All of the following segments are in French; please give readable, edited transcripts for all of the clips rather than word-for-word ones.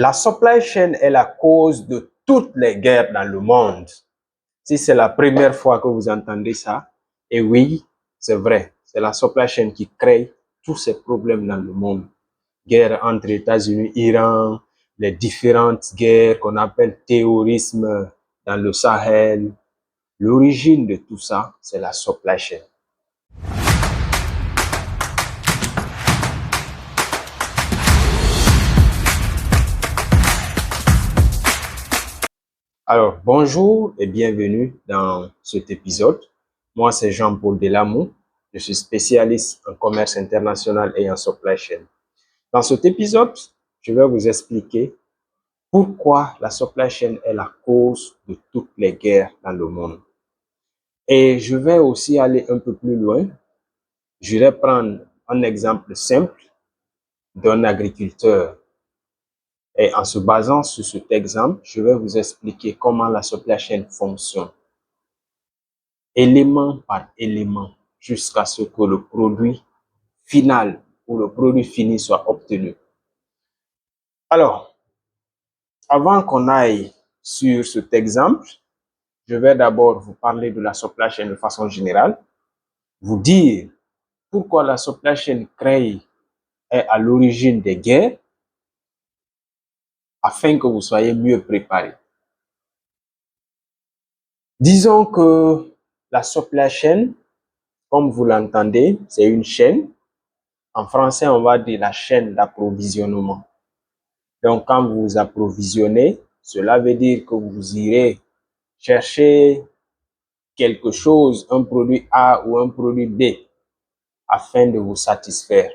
La supply chain est la cause de toutes les guerres dans le monde. Si c'est la première fois que vous entendez ça, et oui, c'est vrai, c'est la supply chain qui crée tous ces problèmes dans le monde. Guerre entre États-Unis, Iran, les différentes guerres qu'on appelle terrorisme dans le Sahel. L'origine de tout ça, c'est la supply chain. Alors, bonjour et bienvenue dans cet épisode. Moi, c'est Jean-Paul Delamou. Je suis spécialiste en commerce international et en supply chain. Dans cet épisode, je vais vous expliquer pourquoi la supply chain est la cause de toutes les guerres dans le monde. Et je vais aussi aller un peu plus loin. Je vais prendre un exemple simple d'un agriculteur. Et en se basant sur cet exemple, je vais vous expliquer comment la supply chain fonctionne, élément par élément, jusqu'à ce que le produit final ou le produit fini soit obtenu. Alors, avant qu'on aille sur cet exemple, je vais d'abord vous parler de la supply chain de façon générale, vous dire pourquoi la supply chain est à l'origine des guerres, afin que vous soyez mieux préparés. Disons que la supply chain, comme vous l'entendez, c'est une chaîne. En français, on va dire la chaîne d'approvisionnement. Donc, quand vous vous approvisionnez, cela veut dire que vous irez chercher quelque chose, un produit A ou un produit B, afin de vous satisfaire.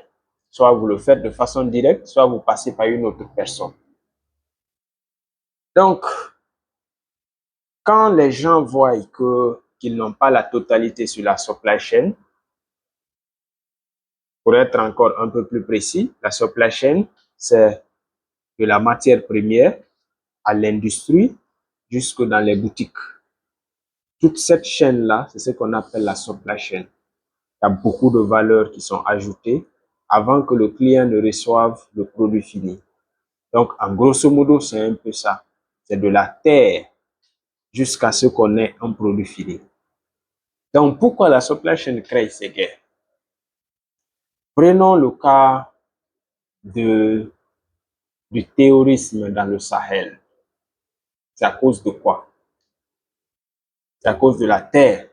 Soit vous le faites de façon directe, soit vous passez par une autre personne. Donc, quand les gens voient qu'ils n'ont pas la totalité sur la supply chain, pour être encore un peu plus précis, la supply chain, c'est de la matière première à l'industrie jusque dans les boutiques. Toute cette chaîne-là, c'est ce qu'on appelle la supply chain. Il y a beaucoup de valeurs qui sont ajoutées avant que le client ne reçoive le produit fini. Donc, en grosso modo, c'est un peu ça. C'est de la terre jusqu'à ce qu'on ait un produit fini. Donc, pourquoi la supply chain crée ces guerres? Prenons le cas du terrorisme dans le Sahel. C'est à cause de quoi? C'est à cause de la terre.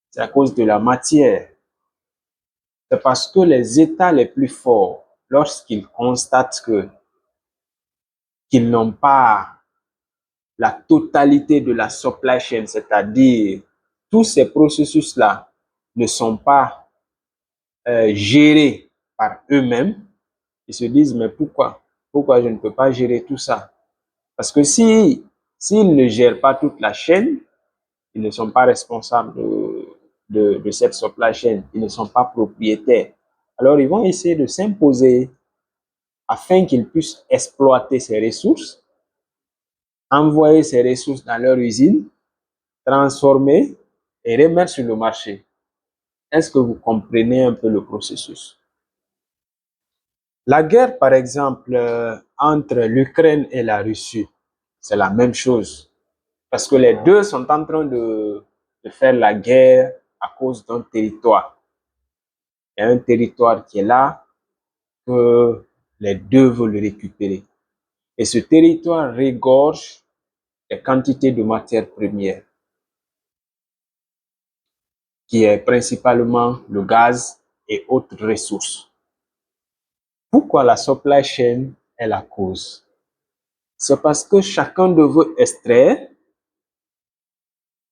C'est à cause de la matière. C'est parce que les États les plus forts, lorsqu'ils constatent qu'ils n'ont pas la totalité de la supply chain, c'est-à-dire tous ces processus-là ne sont pas gérés par eux-mêmes, ils se disent, mais pourquoi? Pourquoi je ne peux pas gérer tout ça? Parce que s'ils ne gèrent pas toute la chaîne, ils ne sont pas responsables de cette supply chain, ils ne sont pas propriétaires. Alors, ils vont essayer de s'imposer afin qu'ils puissent exploiter ces ressources, envoyer ces ressources dans leur usine, transformer et remettre sur le marché. Est-ce que vous comprenez un peu le processus? La guerre, par exemple, entre l'Ukraine et la Russie, c'est la même chose. Parce que les deux sont en train de faire la guerre à cause d'un territoire. Il y a un territoire qui est là, que les deux veulent récupérer. Et ce territoire regorge des quantités de matières premières, qui est principalement le gaz et autres ressources. Pourquoi la supply chain est la cause? C'est parce que chacun d'eux veut extraire,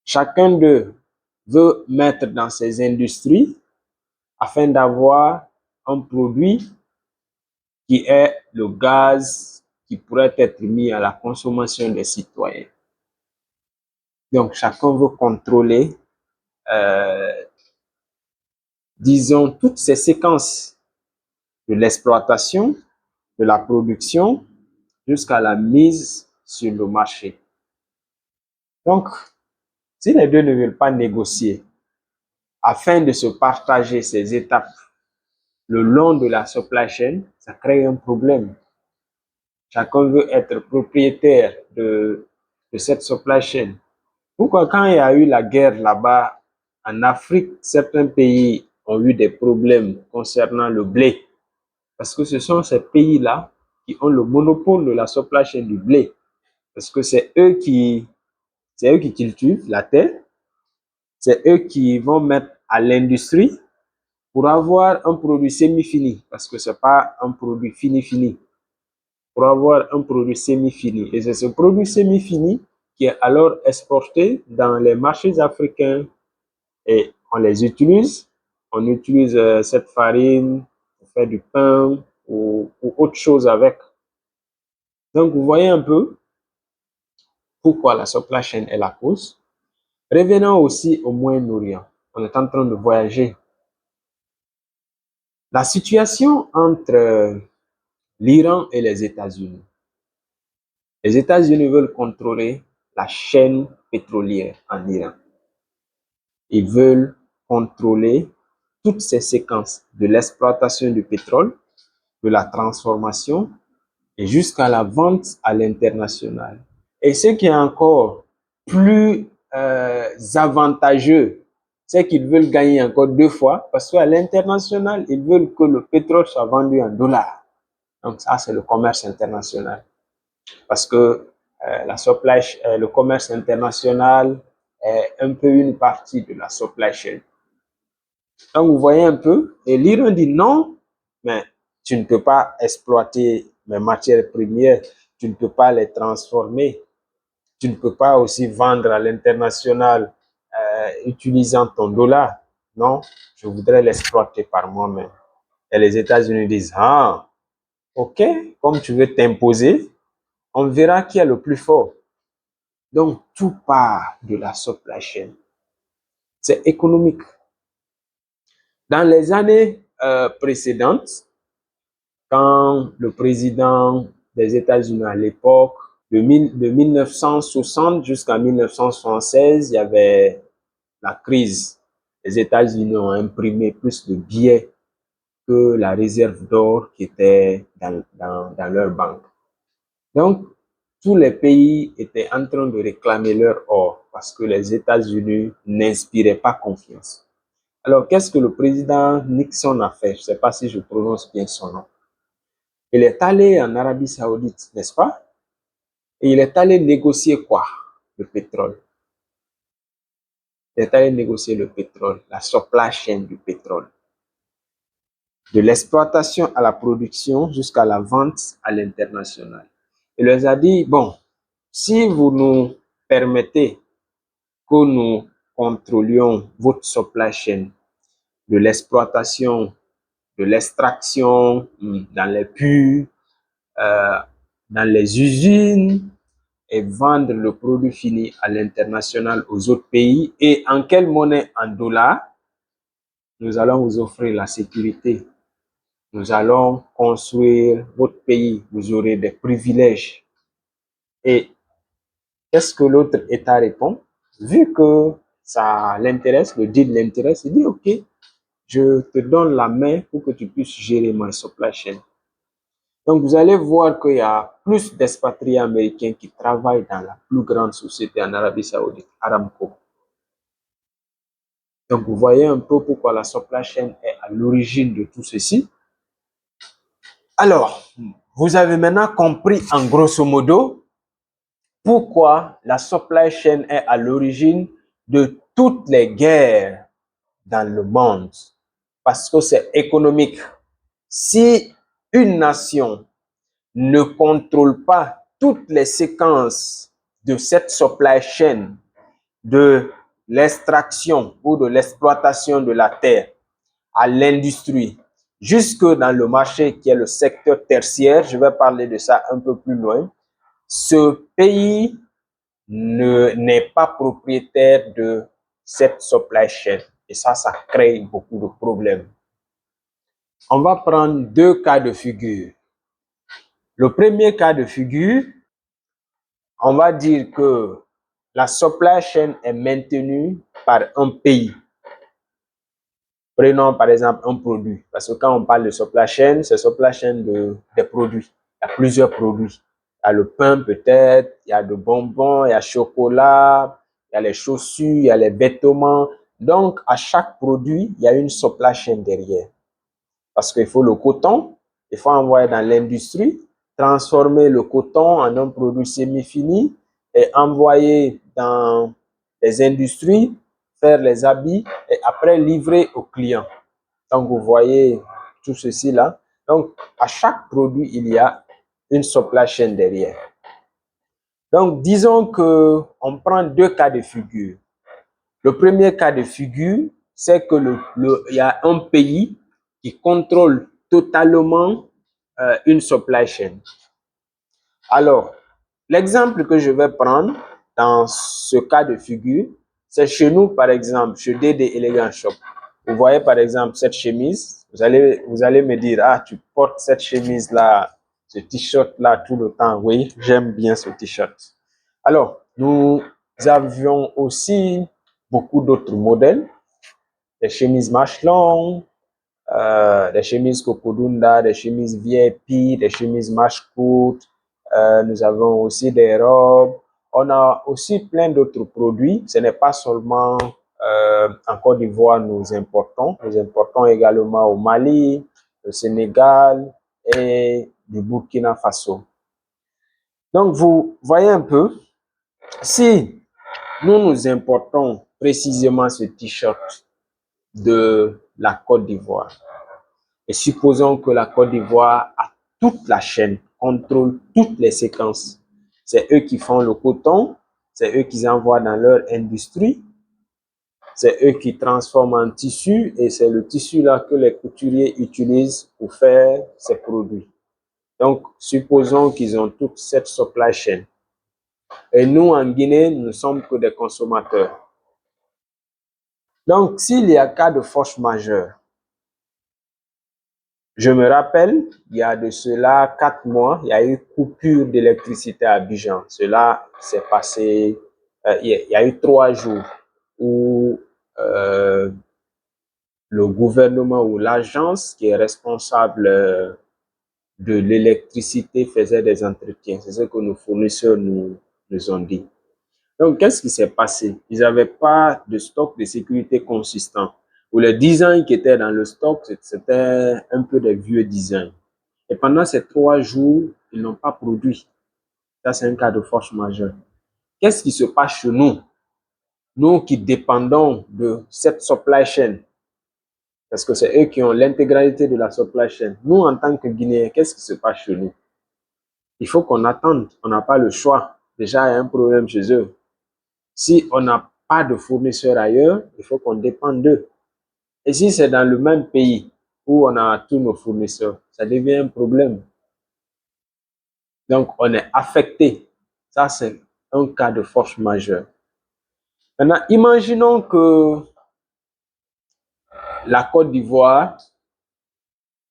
chacun d'eux veut mettre dans ses industries afin d'avoir un produit qui est le gaz qui pourrait être mis à la consommation des citoyens. Donc, chacun veut contrôler, disons, toutes ces séquences de l'exploitation, de la production, jusqu'à la mise sur le marché. Donc, si les deux ne veulent pas négocier afin de se partager ces étapes le long de la supply chain, ça crée un problème. Chacun veut être propriétaire de cette supply chain. Pourquoi quand il y a eu la guerre là-bas en Afrique, certains pays ont eu des problèmes concernant le blé? Parce que ce sont ces pays-là qui ont le monopole de la supply chain du blé. Parce que c'est eux qui cultivent la terre, c'est eux qui vont mettre à l'industrie pour avoir un produit semi-fini. Parce que ce n'est pas un produit fini-fini. Pour avoir un produit semi-fini. Et c'est ce produit semi-fini qui est alors exporté dans les marchés africains et on les utilise. On utilise cette farine pour faire du pain ou autre chose avec. Donc, vous voyez un peu pourquoi la supply chain est la cause. Revenons aussi au Moyen-Orient. On est en train de voyager. La situation entre l'Iran et les États-Unis. Les États-Unis veulent contrôler la chaîne pétrolière en Iran. Ils veulent contrôler toutes ces séquences de l'exploitation du pétrole, de la transformation et jusqu'à la vente à l'international. Et ce qui est encore plus avantageux, c'est qu'ils veulent gagner encore 2 fois parce qu'à l'international, ils veulent que le pétrole soit vendu en dollars. Donc ça, c'est le commerce international. Parce que le commerce international est un peu une partie de la supply chain. Donc, vous voyez un peu, et l'Iran dit non, mais tu ne peux pas exploiter mes matières premières, tu ne peux pas les transformer, tu ne peux pas aussi vendre à l'international utilisant ton dollar. Non, je voudrais l'exploiter par moi-même. Et les États-Unis disent, ah, ok, comme tu veux t'imposer, on verra qui est le plus fort. Donc, tout part de la supply chain. C'est économique. Dans les années précédentes, quand le président des États-Unis à l'époque, de 1960 jusqu'à 1976, il y avait la crise. Les États-Unis ont imprimé plus de billets que la réserve d'or qui était dans leur banque. Donc, tous les pays étaient en train de réclamer leur or parce que les États-Unis n'inspiraient pas confiance. Alors, qu'est-ce que le président Nixon a fait? Je ne sais pas si je prononce bien son nom. Il est allé en Arabie Saoudite, n'est-ce pas? Et il est allé négocier quoi? Le pétrole. Il est allé négocier le pétrole, la supply chain du pétrole. De l'exploitation à la production jusqu'à la vente à l'international. Il leur a dit, bon, si vous nous permettez que nous contrôlions votre supply chain, de l'exploitation, de l'extraction dans les puits, dans les usines et vendre le produit fini à l'international aux autres pays. Et en quelle monnaie? En dollars. Nous allons vous offrir la sécurité. Nous allons construire votre pays. Vous aurez des privilèges. Et qu'est-ce que l'autre État répond? Vu que ça l'intéresse, le deal l'intéresse, il dit OK, je te donne la main pour que tu puisses gérer ma supply chain. Donc, vous allez voir qu'il y a plus d'expatriés américains qui travaillent dans la plus grande société en Arabie Saoudite, Aramco. Donc, vous voyez un peu pourquoi la supply chain est à l'origine de tout ceci. Alors, vous avez maintenant compris en grosso modo pourquoi la supply chain est à l'origine de toutes les guerres dans le monde. Parce que c'est économique. Si une nation ne contrôle pas toutes les séquences de cette supply chain, de l'extraction ou de l'exploitation de la terre à l'industrie, jusque dans le marché qui est le secteur tertiaire, je vais parler de ça un peu plus loin, ce pays n'est pas propriétaire de cette supply chain. Et ça crée beaucoup de problèmes. On va prendre 2 cas de figure. Le premier cas de figure, on va dire que la supply chain est maintenue par un pays. Prenons par exemple un produit, parce que quand on parle de supply chain, c'est supply chain des produits. il y a plusieurs produits. Il y a le pain peut-être, il y a des bonbons, il y a chocolat, il y a les chaussures, il y a les vêtements. Donc, à chaque produit, il y a une supply chain derrière. Parce qu'il faut le coton, il faut envoyer dans l'industrie, transformer le coton en un produit semi-fini et envoyer dans les industries, faire les habits et après livrer aux clients. Donc, vous voyez tout ceci là. Donc, à chaque produit, il y a une supply chain derrière. Donc, disons que on prend deux cas de figure. Le premier cas de figure, c'est que il y a un pays qui contrôle totalement une supply chain. Alors, l'exemple que je vais prendre dans ce cas de figure, c'est chez nous, par exemple, chez DD Elegant Shop. Vous voyez, par exemple, cette chemise. Vous allez me dire, ah, tu portes cette chemise-là, ce t-shirt-là tout le temps. Oui, j'aime bien ce t-shirt. Alors, nous avions aussi beaucoup d'autres modèles, des chemises manches longues, des chemises Cocodunda, des chemises VIP, des chemises manches courtes. Nous avons aussi des robes. On a aussi plein d'autres produits. Ce n'est pas seulement en Côte d'Ivoire nous importons. Nous importons également au Mali, au Sénégal et du Burkina Faso. Donc, vous voyez un peu, si nous importons précisément ce t-shirt de la Côte d'Ivoire, et supposons que la Côte d'Ivoire a toute la chaîne, contrôle toutes les séquences. C'est eux qui font le coton, c'est eux qui envoient dans leur industrie, c'est eux qui transforment en tissu et c'est le tissu là que les couturiers utilisent pour faire ces produits. Donc, supposons qu'ils ont toute cette supply chain. Et nous, en Guinée, nous ne sommes que des consommateurs. Donc, s'il y a cas de force majeure, je me rappelle, il y a de cela 4 mois, il y a eu coupure d'électricité à Abidjan. Cela s'est passé, il y a eu 3 jours où le gouvernement ou l'agence qui est responsable de l'électricité faisait des entretiens. C'est ce que nos fournisseurs nous ont dit. Donc, qu'est-ce qui s'est passé? Ils n'avaient pas de stock de sécurité consistant. Ou les designs qui étaient dans le stock, c'était un peu des vieux designs. Et pendant ces 3 jours, ils n'ont pas produit. Ça, c'est un cas de force majeure. Qu'est-ce qui se passe chez nous? Nous qui dépendons de cette supply chain, parce que c'est eux qui ont l'intégralité de la supply chain. Nous, en tant que Guinéens, qu'est-ce qui se passe chez nous? Il faut qu'on attende. On n'a pas le choix. Déjà, il y a un problème chez eux. Si on n'a pas de fournisseurs ailleurs, il faut qu'on dépende d'eux. Et si c'est dans le même pays où on a tous nos fournisseurs, ça devient un problème. Donc, on est affecté. Ça, c'est un cas de force majeure. Maintenant, imaginons que la Côte d'Ivoire,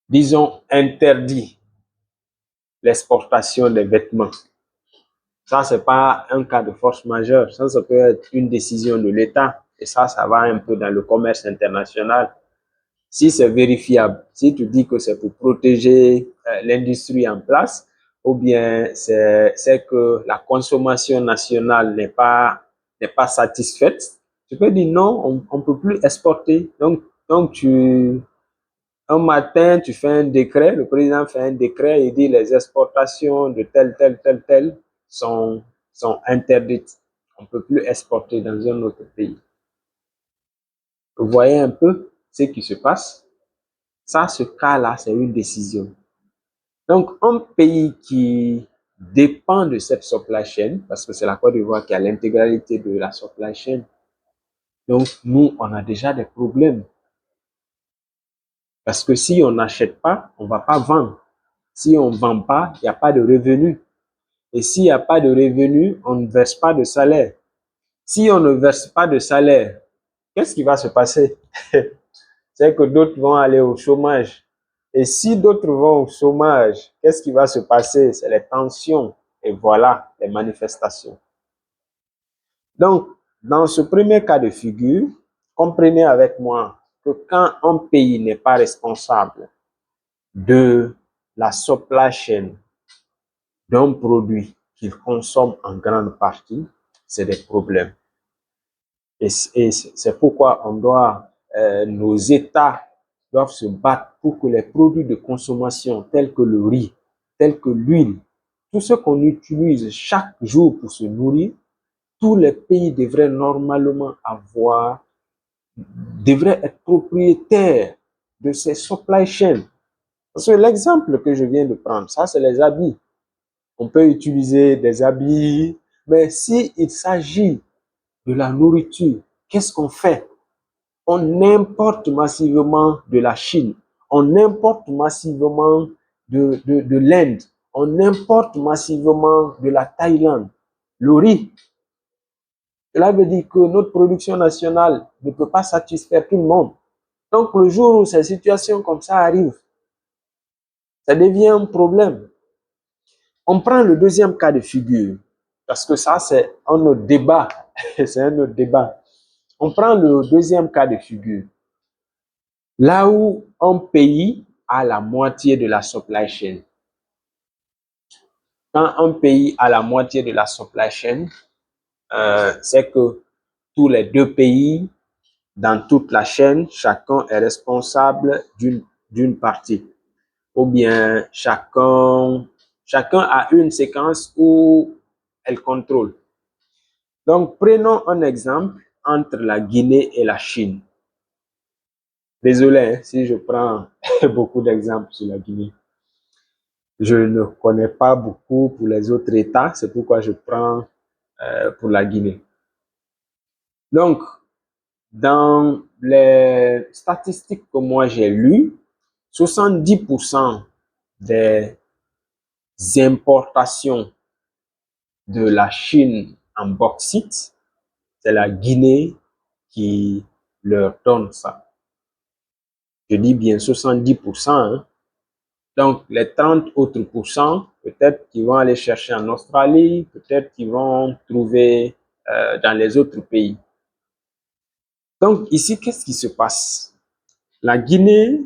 disons, interdit l'exportation des vêtements. Ça, c'est pas un cas de force majeure. Ça peut être une décision de l'État. Et ça va un peu dans le commerce international. Si c'est vérifiable, si tu dis que c'est pour protéger l'industrie en place, ou bien c'est que la consommation nationale n'est pas satisfaite, tu peux dire non, on ne peut plus exporter. Donc un matin, tu fais un décret, le président fait un décret, il dit les exportations de tel sont interdites. On ne peut plus exporter dans un autre pays. Vous voyez un peu ce qui se passe? Ça, ce cas-là, c'est une décision. Donc, un pays qui dépend de cette supply chain, parce que c'est la Côte d'Ivoire qui a l'intégralité de la supply chain, donc nous, on a déjà des problèmes. Parce que si on n'achète pas, on ne va pas vendre. Si on ne vend pas, il n'y a pas de revenus. Et s'il n'y a pas de revenus, on ne verse pas de salaire. Si on ne verse pas de salaire, qu'est-ce qui va se passer? C'est que d'autres vont aller au chômage. Et si d'autres vont au chômage, qu'est-ce qui va se passer? C'est les tensions et voilà, les manifestations. Donc, dans ce premier cas de figure, comprenez avec moi que quand un pays n'est pas responsable de la supply chain d'un produit qu'ils consomment en grande partie, c'est des problèmes. Et c'est pourquoi nos États doivent se battre pour que les produits de consommation tels que le riz, tels que l'huile, tout ce qu'on utilise chaque jour pour se nourrir, tous les pays devraient normalement devraient être propriétaires de ces supply chains. Parce que l'exemple que je viens de prendre, ça c'est les habits. On peut utiliser des habits, mais s'il s'agit de la nourriture, qu'est-ce qu'on fait? On importe massivement de la Chine, on importe massivement de l'Inde, on importe massivement de la Thaïlande. Le riz, cela veut dire que notre production nationale ne peut pas satisfaire tout le monde. Donc le jour où ces situations comme ça arrivent, ça devient un problème. On prend le deuxième cas de figure, parce que ça c'est un autre débat, c'est un autre débat. On prend le deuxième cas de figure. Là où un pays a la moitié de la supply chain. Quand un pays a la moitié de la supply chain, c'est que tous les deux pays, dans toute la chaîne, chacun est responsable d'une partie. Ou bien chacun a une séquence où elle contrôle. Donc, prenons un exemple entre la Guinée et la Chine. Désolé si je prends beaucoup d'exemples sur la Guinée. Je ne connais pas beaucoup pour les autres États, c'est pourquoi je prends pour la Guinée. Donc, dans les statistiques que moi j'ai lues, 70% des importations de la Chine en bauxite, c'est la Guinée qui leur donne ça. Je dis bien 70%, hein. Donc, les 30 autres pourcents, peut-être qu'ils vont aller chercher en Australie, peut-être qu'ils vont trouver dans les autres pays. Donc, ici, qu'est-ce qui se passe? La Guinée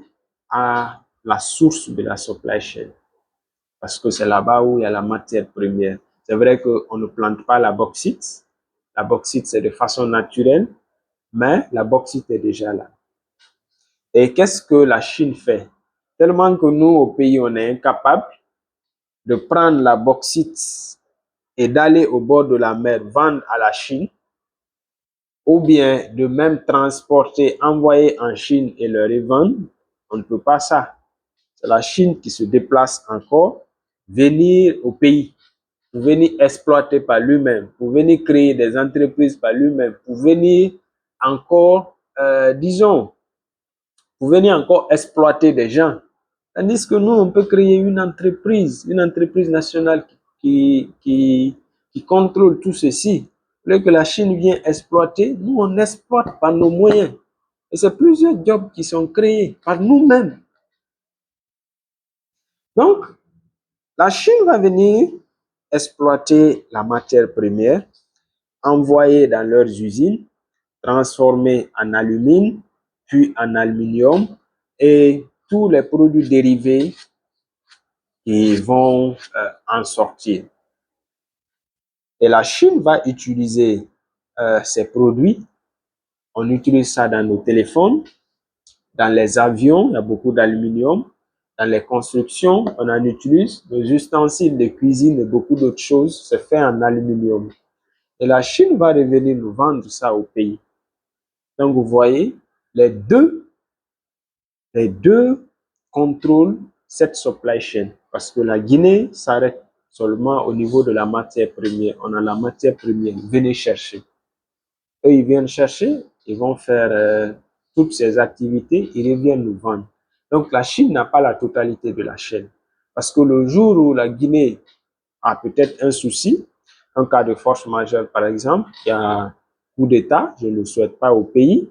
a la source de la supply chain, parce que c'est là-bas où il y a la matière première. C'est vrai qu'on ne plante pas la bauxite. La bauxite, c'est de façon naturelle, mais la bauxite est déjà là. Et qu'est-ce que la Chine fait? Tellement que nous, au pays, on est incapable de prendre la bauxite et d'aller au bord de la mer vendre à la Chine, ou bien de même transporter, envoyer en Chine et leur revendre, on ne peut pas ça. C'est la Chine qui se déplace encore, venir au pays, pour venir exploiter par lui-même, pour venir créer des entreprises par lui-même, pour venir encore, disons, pour venir encore exploiter des gens. Tandis que nous, on peut créer une entreprise nationale qui contrôle tout ceci. Là que la Chine vient exploiter, nous, on exploite par nos moyens. Et c'est plusieurs jobs qui sont créés par nous-mêmes. Donc, la Chine va venir exploiter la matière première, envoyer dans leurs usines, transformer en alumine, puis en aluminium, et tous les produits dérivés qui vont en sortir. Et la Chine va utiliser ces produits. On utilise ça dans nos téléphones, dans les avions, il y a beaucoup d'aluminium. Dans les constructions, on en utilise. Les ustensiles de cuisine et beaucoup d'autres choses, c'est fait en aluminium. Et la Chine va revenir nous vendre ça au pays. Donc, vous voyez, les deux contrôlent cette supply chain. Parce que la Guinée s'arrête seulement au niveau de la matière première. On a la matière première, venez chercher. Eux, ils viennent chercher, ils vont faire toutes ces activités, ils reviennent nous vendre. Donc, la Chine n'a pas la totalité de la chaîne. Parce que le jour où la Guinée a peut-être un souci, un cas de force majeure par exemple, il y a un coup d'État, je ne le souhaite pas au pays.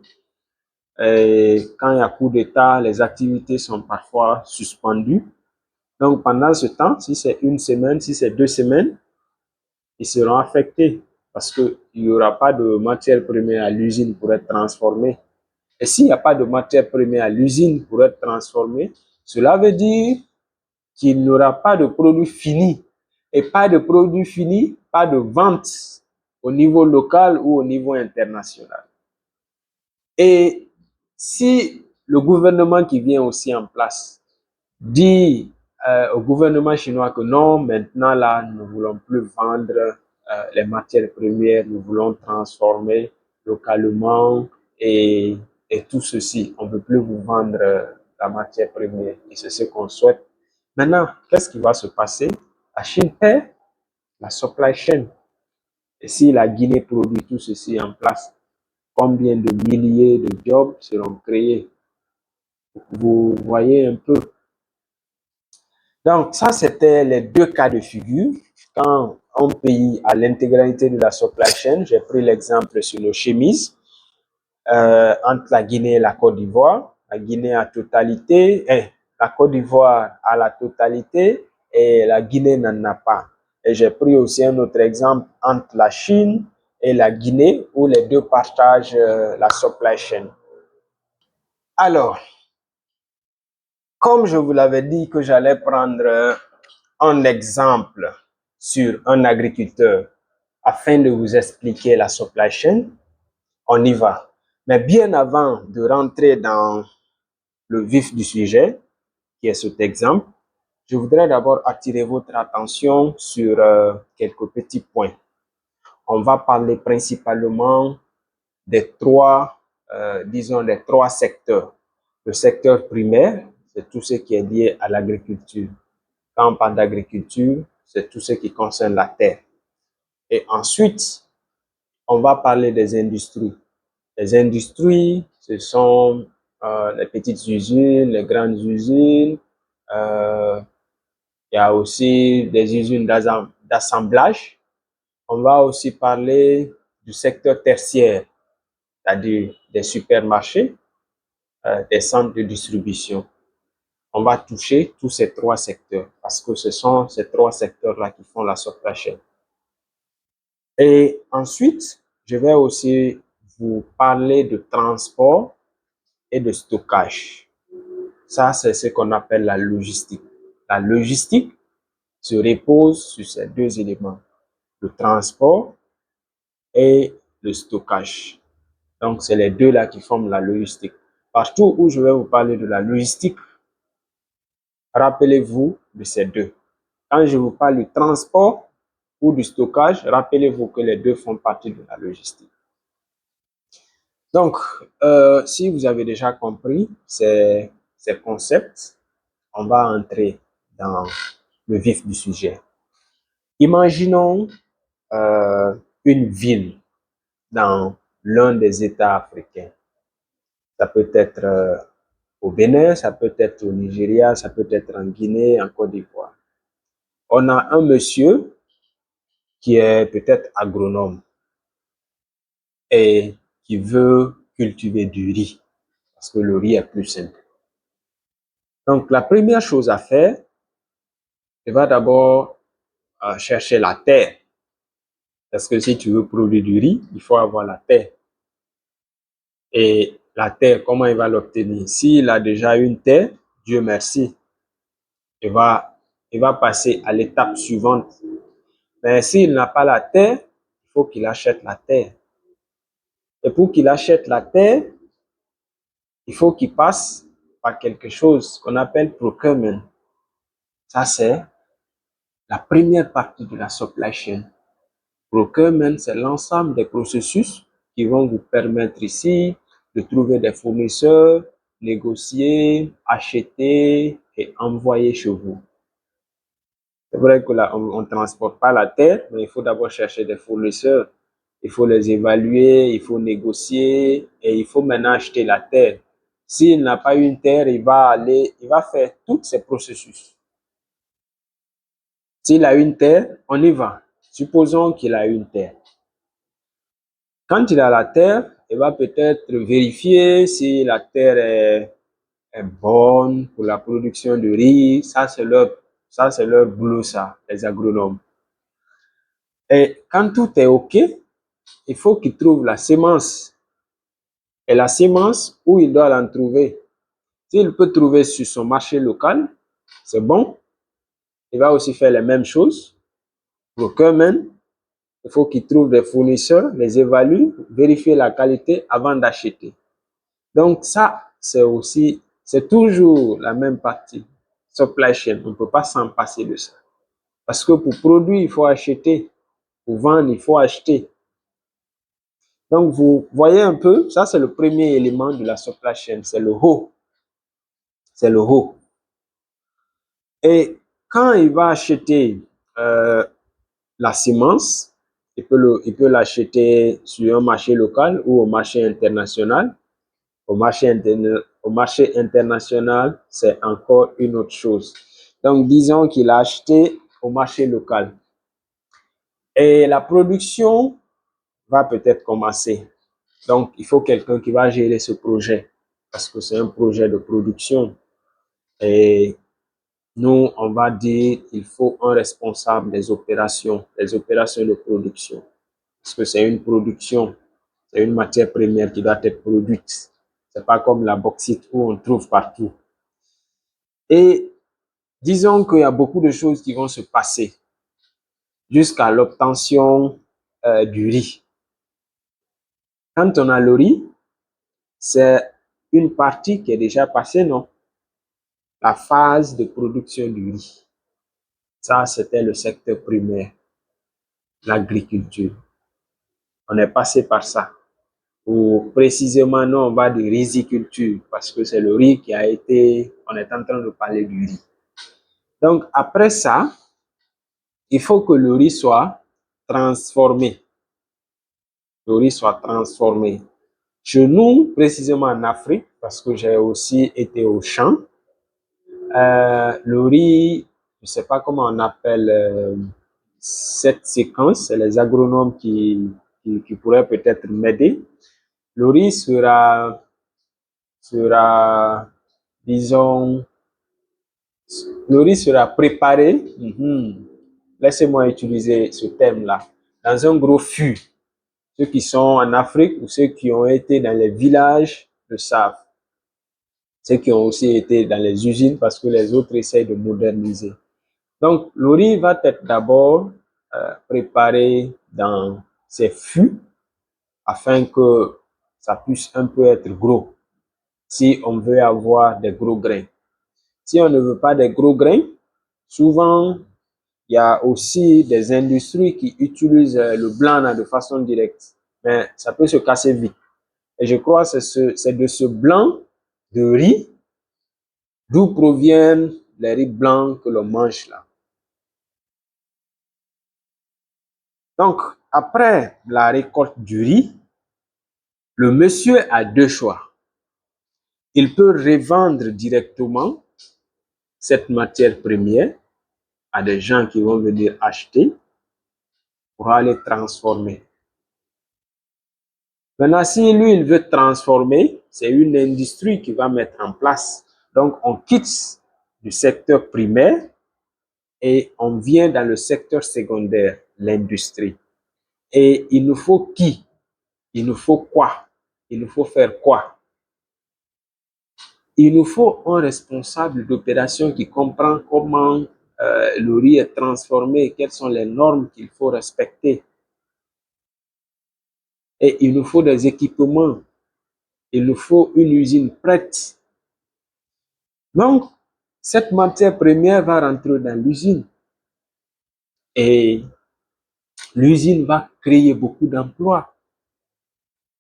Et quand il y a coup d'État, les activités sont parfois suspendues. Donc, pendant ce temps, si c'est une semaine, si c'est 2 semaines, ils seront affectés parce qu'il n'y aura pas de matière première à l'usine pour être transformée. Et s'il n'y a pas de matière première à l'usine pour être transformée, cela veut dire qu'il n'y aura pas de produit fini. et pas de produits finis, pas de vente au niveau local ou au niveau international. Et si le gouvernement qui vient aussi en place dit au gouvernement chinois que non, maintenant là, nous ne voulons plus vendre les matières premières, nous voulons transformer localement et, et tout ceci. On ne veut plus vous vendre la matière première et c'est ce qu'on souhaite. Maintenant, qu'est-ce qui va se passer? La Chine perd la supply chain. Et si la Guinée produit tout ceci en place, combien de milliers de jobs seront créés? Vous voyez un peu. Donc, ça, c'était les deux cas de figure. Quand un pays a l'intégralité de la supply chain, j'ai pris l'exemple sur nos chemises, entre la Guinée et la Côte d'Ivoire. La Guinée a totalité, la Côte d'Ivoire a la totalité et la Guinée n'en a pas. Et j'ai pris aussi un autre exemple entre la Chine et la Guinée, où les deux partagent la supply chain. Alors, comme je vous l'avais dit que j'allais prendre un exemple sur un agriculteur afin de vous expliquer la supply chain, on y va. Mais bien avant de rentrer dans le vif du sujet, qui est cet exemple, je voudrais d'abord attirer votre attention sur quelques petits points. On va parler principalement des trois, disons, des trois secteurs. Le secteur primaire, c'est tout ce qui est lié à l'agriculture. Quand on parle d'agriculture, c'est tout ce qui concerne la terre. Et ensuite, on va parler des industries. Les industries, ce sont les petites usines, les grandes usines. Il y a aussi des usines d'assemblage. On va aussi parler du secteur tertiaire, c'est-à-dire des supermarchés, des centres de distribution. On va toucher tous ces trois secteurs parce que ce sont ces trois secteurs-là qui font la supply chain. Et ensuite, je vais aussi vous parler de transport et de stockage. Ça, c'est ce qu'on appelle la logistique. La logistique se repose sur ces deux éléments, le transport et le stockage. Donc, c'est les deux là qui forment la logistique. Partout où je vais vous parler de la logistique, rappelez-vous de ces deux. Quand je vous parle du transport ou du stockage, rappelez-vous que les deux font partie de la logistique. Donc, si vous avez déjà compris ces concepts, on va entrer dans le vif du sujet. Imaginons une ville dans l'un des États africains. Ça peut être au Bénin, ça peut être au Nigeria, ça peut être en Guinée, en Côte d'Ivoire. On a un monsieur qui est peut-être agronome et qui veut cultiver du riz parce que le riz est plus simple. Donc, la première chose à faire, il va d'abord chercher la terre. Parce que si tu veux produire du riz, il faut avoir la terre. Et la terre, comment il va l'obtenir? S'il a déjà une terre, Dieu merci, il va passer à l'étape suivante. Mais s'il n'a pas la terre, il faut qu'il achète la terre. Et pour qu'il achète la terre, il faut qu'il passe par quelque chose qu'on appelle procurement. Ça, c'est la première partie de la supply chain. Procurement, c'est l'ensemble des processus qui vont vous permettre ici de trouver des fournisseurs, négocier, acheter et envoyer chez vous. C'est vrai que là, on ne transporte pas la terre, mais il faut d'abord chercher des fournisseurs. Il faut les évaluer, il faut négocier et il faut maintenant acheter la terre. S'il n'a pas une terre, il va faire tous ces processus. S'il a une terre, on y va. Supposons qu'il a une terre. Quand il a la terre, il va peut-être vérifier si la terre est bonne pour la production de riz. Ça, c'est leur boulot, ça, les agronomes. Et quand tout est OK, il faut qu'il trouve la semence. Et la semence, où il doit l'en trouver? S'il peut trouver sur son marché local, c'est bon. Il va aussi faire les mêmes choses. procurement, il faut qu'ils trouvent des fournisseurs, les évaluent, vérifier la qualité avant d'acheter. Donc ça, c'est toujours la même partie. Supply chain, on ne peut pas s'en passer de ça. Parce que pour produire, il faut acheter. Pour vendre, il faut acheter. Donc, vous voyez un peu, ça c'est le premier élément de la supply chain, c'est le haut. C'est le haut. Et quand il va acheter la semence, il peut l'acheter sur un marché local ou au marché international. Au marché international, c'est encore une autre chose. Donc, disons qu'il a acheté au marché local. Et la production va peut-être commencer. Donc, il faut quelqu'un qui va gérer ce projet parce que c'est un projet de production. Et nous, on va dire qu'il faut un responsable des opérations de production. Parce que c'est une production, c'est une matière première qui doit être produite. C'est pas comme la bauxite où on trouve partout. Et disons qu'il y a beaucoup de choses qui vont se passer jusqu'à l'obtention du riz. Quand on a le riz, c'est une partie qui est déjà passée, non? La phase de production du riz. Ça, c'était le secteur primaire, l'agriculture. On est passé par ça. Ou précisément, nous, on va de riziculture parce que c'est le riz qui a été, on est en train de parler du riz. Donc, après ça, il faut que le riz soit transformé. Le riz soit transformé. Chez nous, précisément en Afrique, parce que j'ai aussi été au champ, le riz, je ne sais pas comment on appelle cette séquence, c'est les agronomes qui pourraient peut-être m'aider. Le riz sera, disons, le riz sera préparé, laissez-moi utiliser ce terme-là, dans un gros fût. Ceux qui sont en Afrique ou ceux qui ont été dans les villages le savent. Ceux qui ont aussi été dans les usines parce que les autres essayent de moderniser. Donc, le riz va être d'abord préparé dans ces fûts afin que ça puisse un peu être gros si on veut avoir des gros grains. Si on ne veut pas des gros grains, souvent, il y a aussi des industries qui utilisent le blanc de façon directe, mais ça peut se casser vite. Et je crois que c'est de ce blanc de riz d'où proviennent les riz blancs que l'on mange là. Donc, après la récolte du riz, le monsieur a deux choix. Il peut revendre directement cette matière première à des gens qui vont venir acheter pour aller transformer. Maintenant, si lui, il veut transformer, c'est une industrie qui va mettre en place. Donc, on quitte du secteur primaire et on vient dans le secteur secondaire, l'industrie. Et il nous faut qui? Il nous faut quoi? Il nous faut faire quoi? Il nous faut un responsable d'opération qui comprend comment le riz est transformé, quelles sont les normes qu'il faut respecter. Et il nous faut des équipements. Il nous faut une usine prête. Donc, cette matière première va rentrer dans l'usine. Et l'usine va créer beaucoup d'emplois.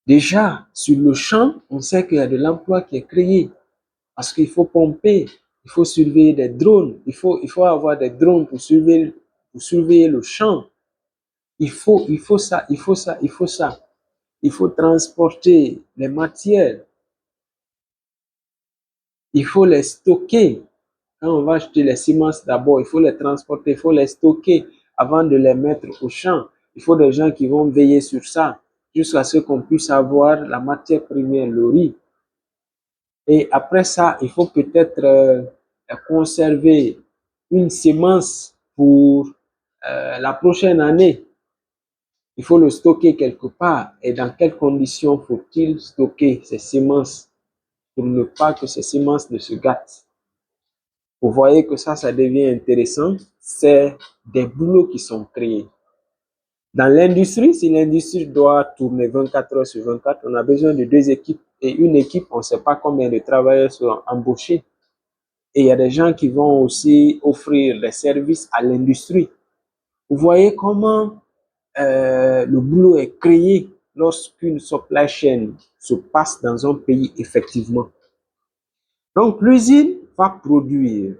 Déjà, sur le champ, on sait qu'il y a de l'emploi qui est créé. Parce qu'il faut pomper, il faut surveiller des drones, il faut avoir des drones pour surveiller le champ. Il faut ça, il faut ça, il faut ça. Il faut transporter les matières. Il faut les stocker. Quand on va acheter les semences d'abord, il faut les transporter, il faut les stocker avant de les mettre au champ. Il faut des gens qui vont veiller sur ça jusqu'à ce qu'on puisse avoir la matière première, le riz. Et après ça, il faut peut-être conserver une semence pour la prochaine année. Il faut le stocker quelque part. Et dans quelles conditions faut-il stocker ces semences pour ne pas que ces semences ne se gâtent? Vous voyez que ça devient intéressant. C'est des boulots qui sont créés. Dans l'industrie, si l'industrie doit tourner 24 heures sur 24, on a besoin de 2 équipes. Et une équipe, on ne sait pas combien de travailleurs seront embauchés. Et il y a des gens qui vont aussi offrir des services à l'industrie. Vous voyez comment le boulot est créé lorsqu'une supply chain se passe dans un pays effectivement. Donc l'usine va produire,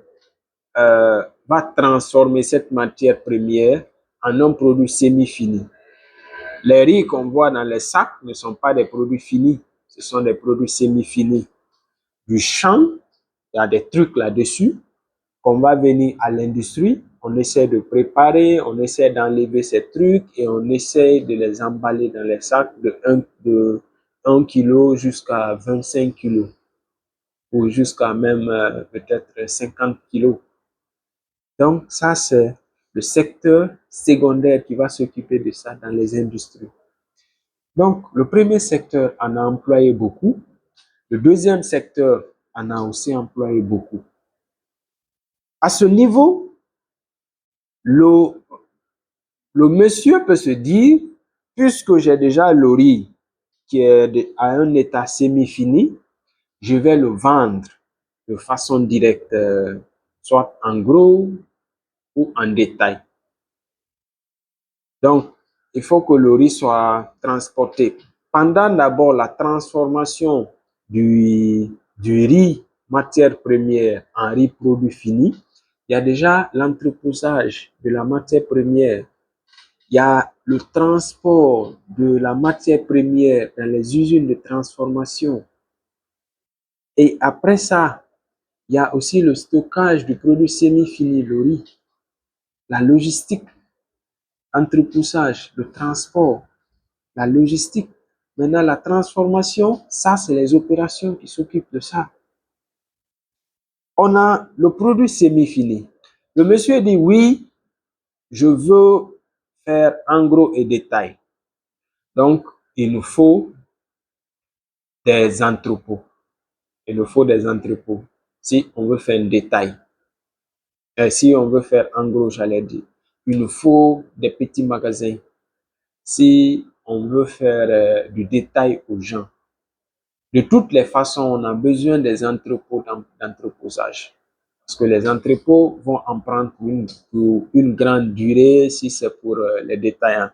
va transformer cette matière première en un produit semi-fini. Les riz qu'on voit dans les sacs ne sont pas des produits finis, ce sont des produits semi-finis. Du champ, il y a des trucs là-dessus qu'on va venir à l'industrie, on essaie de préparer, on essaie d'enlever ces trucs et on essaie de les emballer dans les sacs de 1 kg jusqu'à 25 kg ou jusqu'à même peut-être 50 kg. Donc ça, c'est le secteur secondaire qui va s'occuper de ça dans les industries. Donc le premier secteur en a employé beaucoup, le deuxième secteur en a aussi employé beaucoup. À ce niveau, le monsieur peut se dire, puisque j'ai déjà le riz qui est à un état semi-fini, je vais le vendre de façon directe, soit en gros ou en détail. Donc, il faut que le riz soit transporté. Pendant d'abord la transformation du riz matière première en riz produit fini, il y a déjà l'entreposage de la matière première. Il y a le transport de la matière première dans les usines de transformation. Et après ça, il y a aussi le stockage du produit semi-fini, le riz, la logistique, l'entreposage, le transport, la logistique. Maintenant, la transformation, ça, c'est les opérations qui s'occupent de ça. On a le produit semi-fini. Le monsieur dit, oui, je veux faire en gros et détail. Donc, il nous faut des entrepôts. Il nous faut des entrepôts si on veut faire un détail. Si on veut faire en gros, j'allais dire. Il nous faut des petits magasins si on veut faire du détail aux gens. De toutes les façons, on a besoin des entrepôts d'entreposage. Parce que les entrepôts vont en prendre pour une grande durée si c'est pour les détaillants.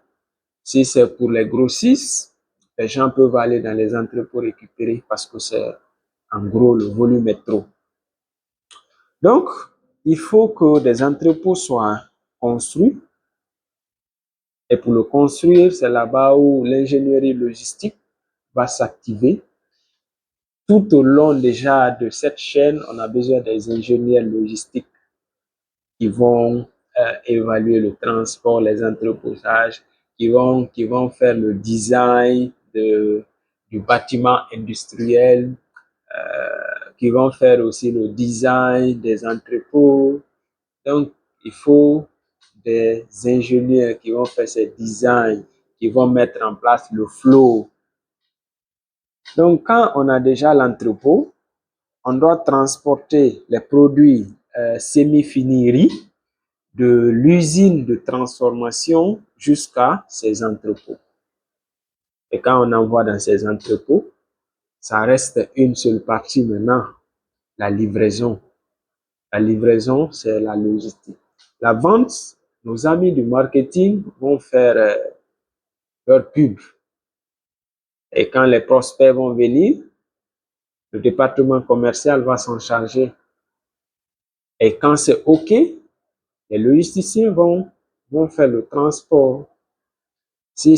Si c'est pour les grossistes, les gens peuvent aller dans les entrepôts récupérer parce que c'est en gros le volume est trop. Donc, il faut que des entrepôts soient construits. Et pour le construire, c'est là-bas où l'ingénierie logistique va s'activer. Tout au long déjà de cette chaîne, on a besoin des ingénieurs logistiques qui vont évaluer le transport, les entreposages, qui vont faire le design du bâtiment industriel, qui vont faire aussi le design des entrepôts. Donc, il faut des ingénieurs qui vont faire ces designs, qui vont mettre en place le flow. Donc, quand on a déjà l'entrepôt, on doit transporter les produits semi-finis de l'usine de transformation jusqu'à ces entrepôts. Et quand on envoie dans ces entrepôts, ça reste une seule partie maintenant, la livraison. La livraison, c'est la logistique. La vente, nos amis du marketing vont faire leur pub. Et quand les prospects vont venir, le département commercial va s'en charger. Et quand c'est OK, les logisticiens vont faire le transport. Si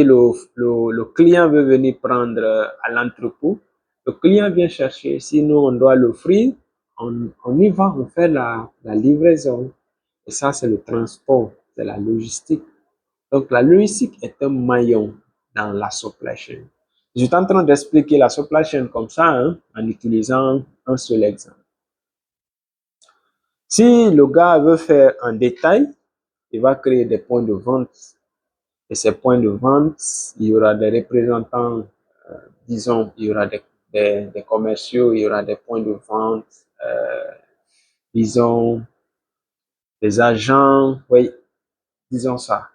le client veut venir prendre à l'entrepôt, le client vient chercher. Sinon, on doit l'offrir. On y va, on fait la livraison. Et ça, c'est le transport, c'est la logistique. Donc, la logistique est un maillon dans la supply chain. Je suis en train d'expliquer la supply chain comme ça, hein, en utilisant un seul exemple. Si le gars veut faire un détail, il va créer des points de vente. Et ces points de vente, il y aura des représentants, disons, il y aura des commerciaux, il y aura des points de vente disons, des agents, oui, disons ça.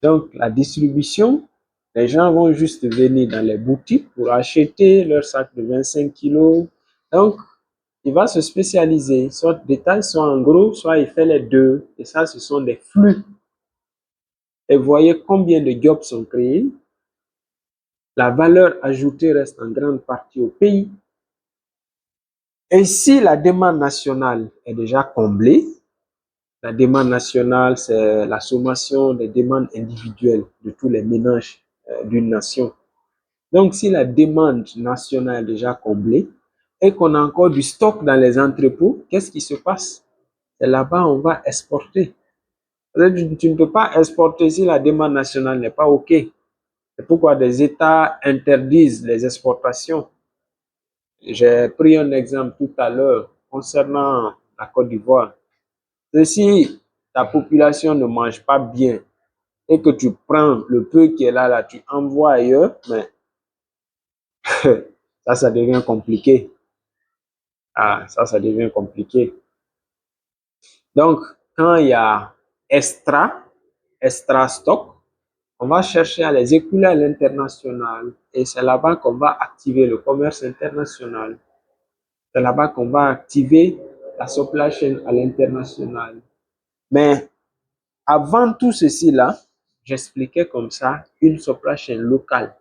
Donc, la distribution, les gens vont juste venir dans les boutiques pour acheter leur sac de 25 kilos. Donc, il va se spécialiser, soit détail, soit en gros, soit il fait les deux. Et ça, ce sont des flux. Et voyez combien de jobs sont créés. La valeur ajoutée reste en grande partie au pays. Et si la demande nationale est déjà comblée, la demande nationale, c'est la sommation des demandes individuelles de tous les ménages d'une nation. Donc, si la demande nationale est déjà comblée et qu'on a encore du stock dans les entrepôts, qu'est-ce qui se passe? C'est là-bas on va exporter. Tu ne peux pas exporter si la demande nationale n'est pas OK. C'est pourquoi des États interdisent les exportations. J'ai pris un exemple tout à l'heure concernant la Côte d'Ivoire. Si ta population ne mange pas bien et que tu prends le peu qui est là, tu envoies ailleurs, mais ça devient compliqué. Ah, ça devient compliqué. Donc, quand il y a extra stock, on va chercher à les écouler à l'international. Et c'est là-bas qu'on va activer le commerce international. C'est là-bas qu'on va activer la supply chain à l'international. Mais avant tout ceci-là, j'expliquais comme ça une supply chain locale.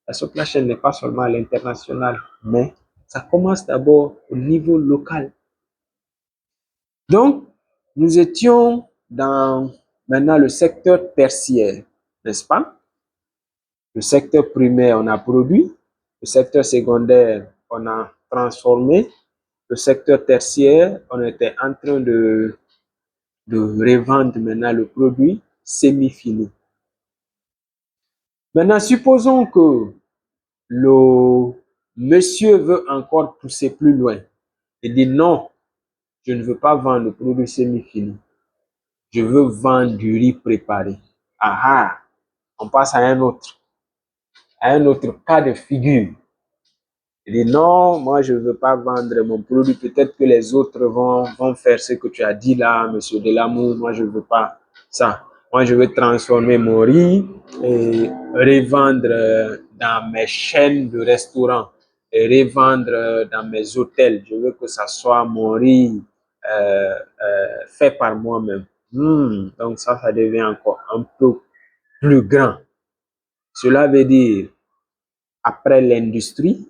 La supply chain n'est pas seulement à l'international, mais ça commence d'abord au niveau local. Donc, nous étions dans maintenant le secteur tertiaire, n'est-ce pas? Le secteur primaire, on a produit. Le secteur secondaire, on a transformé. Le secteur tertiaire, on était en train de revendre maintenant le produit semi-fini. Maintenant, supposons que le monsieur veut encore pousser plus loin et dit non, je ne veux pas vendre le produit semi-fini. Je veux vendre du riz préparé. Ah, on passe à un autre cas de figure. Il dit non, moi je ne veux pas vendre mon produit. Peut-être que les autres vont faire ce que tu as dit là, monsieur Delamour. Moi je ne veux pas ça. Moi je veux transformer mon riz et revendre dans mes chaînes de restaurants et revendre dans mes hôtels. Je veux que ça soit mon riz fait par moi-même. Donc ça devient encore un peu plus grand. Cela veut dire, après l'industrie,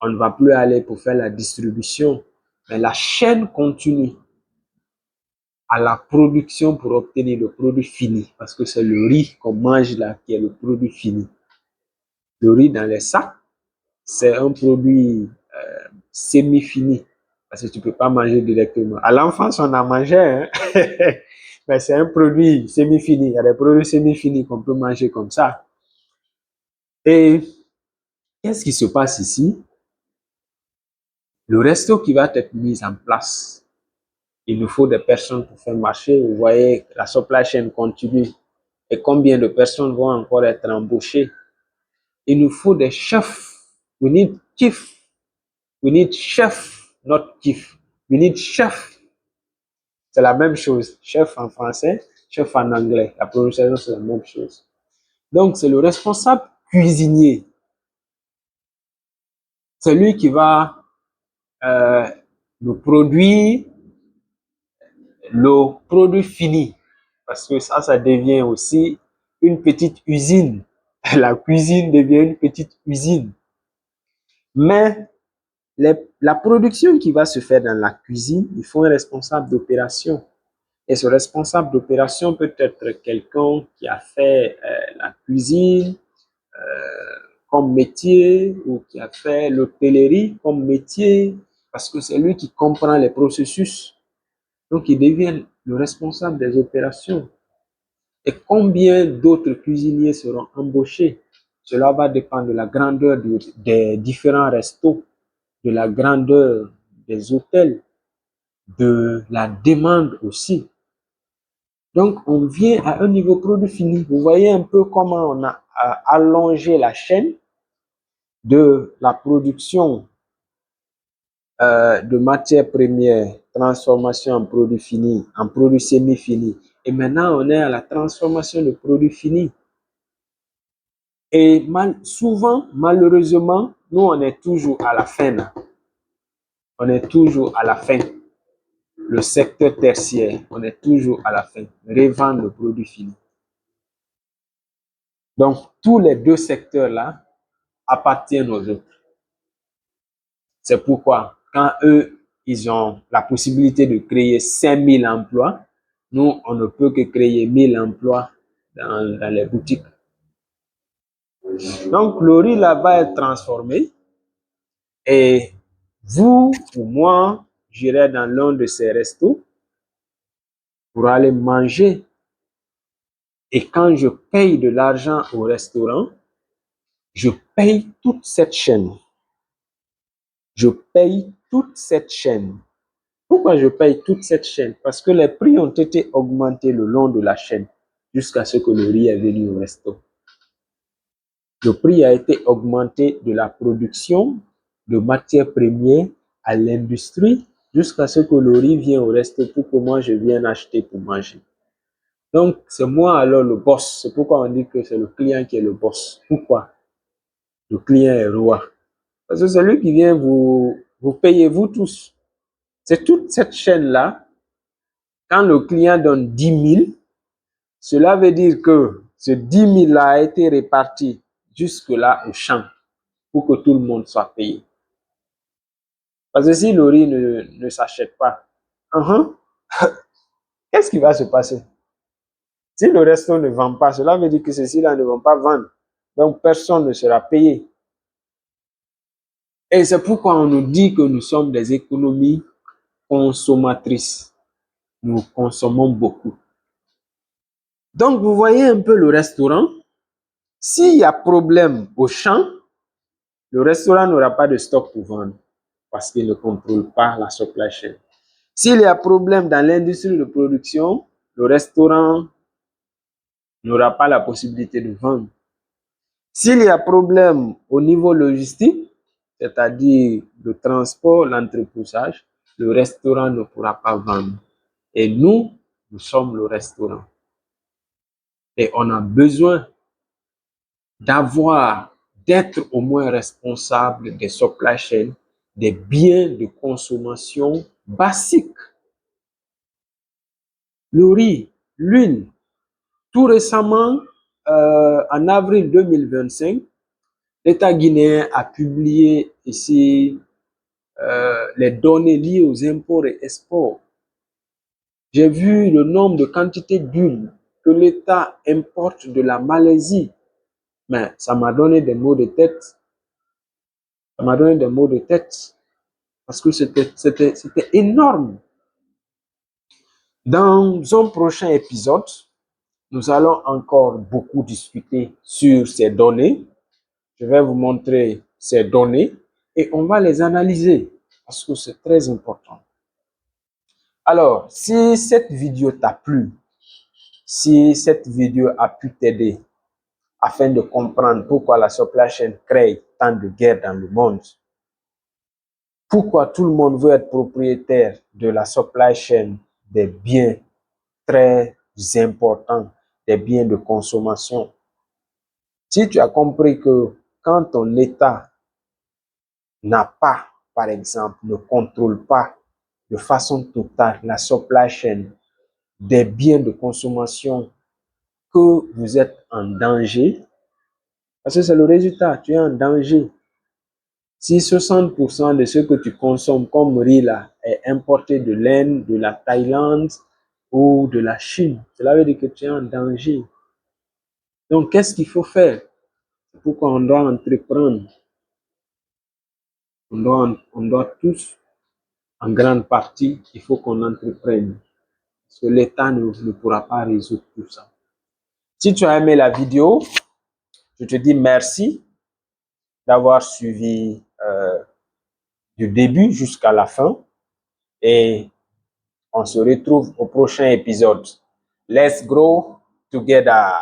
on ne va plus aller pour faire la distribution, mais la chaîne continue à la production pour obtenir le produit fini, parce que c'est le riz qu'on mange là qui est le produit fini. Le riz dans les sacs, c'est un produit semi-fini, parce que tu ne peux pas manger directement. À l'enfance, on a mangé, hein? Mais c'est un produit semi-fini. Il y a des produits semi-finis qu'on peut manger comme ça. Et qu'est-ce qui se passe ici? Le resto qui va être mis en place, il nous faut des personnes pour faire marcher. Vous voyez, la supply chain continue. Et combien de personnes vont encore être embauchées? Il nous faut des chefs. We need chief. We need chef, not chief. We need chef. C'est la même chose. Chef en français, chef en anglais. La prononciation, c'est la même chose. Donc, c'est le responsable cuisinier. C'est lui qui va nous produire le produit fini. Parce que ça devient aussi une petite usine. La cuisine devient une petite usine. Mais la production qui va se faire dans la cuisine, il faut un responsable d'opération. Et ce responsable d'opération peut être quelqu'un qui a fait la cuisine comme métier ou qui a fait l'hôtellerie comme métier, parce que c'est lui qui comprend les processus. Donc, il devient le responsable des opérations. Et combien d'autres cuisiniers seront embauchés? Cela va dépendre de la grandeur des différents restos, de la grandeur des hôtels, de la demande aussi. Donc, on vient à un niveau produit fini. Vous voyez un peu comment on a allongé la chaîne de la production de matières premières, transformation en produits finis, en produits semi-finis. Et maintenant, on est à la transformation de produits finis. Et souvent, malheureusement, nous, on est toujours à la fin. Là. On est toujours à la fin. Le secteur tertiaire, on est toujours à la fin. Revendre le produit fini. Donc, tous les deux secteurs-là appartiennent aux autres. C'est pourquoi, quand eux, ils ont la possibilité de créer 5000 emplois, nous, on ne peut que créer 1000 emplois dans les boutiques. Donc, le riz là va être transformé et vous ou moi, j'irai dans l'un de ces restos pour aller manger. Et quand je paye de l'argent au restaurant, je paye toute cette chaîne. Je paye toute cette chaîne. Pourquoi je paye toute cette chaîne? Parce que les prix ont été augmentés le long de la chaîne jusqu'à ce que le riz est venu au resto. Le prix a été augmenté de la production de matières premières à l'industrie jusqu'à ce que le riz vienne au resto pour que moi je vienne acheter pour manger. Donc, c'est moi alors le boss. C'est pourquoi on dit que c'est le client qui est le boss. Pourquoi? Le client est roi. Parce que c'est lui qui vient vous payer, vous tous. C'est toute cette chaîne-là. Quand le client donne 10 000, cela veut dire que ce 10 000 là a été réparti jusque-là au champ pour que tout le monde soit payé. Parce que si le riz ne s'achète pas, qu'est-ce qui va se passer? Si le resto ne vend pas, cela veut dire que ceux-ci-là ne vont pas vendre. Donc, personne ne sera payé. Et c'est pourquoi on nous dit que nous sommes des économies consommatrices. Nous consommons beaucoup. Donc, vous voyez un peu le restaurant. S'il y a problème au champ, le restaurant n'aura pas de stock pour vendre parce qu'il ne contrôle pas la supply chain. S'il y a problème dans l'industrie de production, le restaurant n'aura pas la possibilité de vendre. S'il y a problème au niveau logistique, c'est-à-dire le transport, l'entreposage, le restaurant ne pourra pas vendre. Et nous sommes le restaurant. Et on a besoin d'être au moins responsable des supply chains, des biens de consommation basiques. Le riz, l'huile. Tout récemment, en avril 2025, l'État guinéen a publié ici les données liées aux imports et exports. J'ai vu le nombre de quantités d'huile que l'État importe de la Malaisie. Mais ça m'a donné des maux de tête. Ça m'a donné des maux de tête. Parce que c'était énorme. Dans un prochain épisode, nous allons encore beaucoup discuter sur ces données. Je vais vous montrer ces données et on va les analyser parce que c'est très important. Alors, si cette vidéo t'a plu, si cette vidéo a pu t'aider afin de comprendre pourquoi la supply chain crée tant de guerres dans le monde, pourquoi tout le monde veut être propriétaire de la supply chain des biens très importants, des biens de consommation. Si tu as compris que quand ton État n'a pas, par exemple, ne contrôle pas de façon totale la supply chain des biens de consommation, que vous êtes en danger, parce que c'est le résultat, tu es en danger. Si 60% de ce que tu consommes comme riz là est importé de l'Inde, de la Thaïlande ou de la Chine, cela veut dire que tu es en danger. Donc, qu'est-ce qu'il faut faire? C'est pourquoi on doit entreprendre. On doit tous, en grande partie, il faut qu'on entreprenne. Parce que l'État ne pourra pas résoudre tout ça. Si tu as aimé la vidéo, je te dis merci d'avoir suivi du début jusqu'à la fin. Et on se retrouve au prochain épisode. Let's grow together.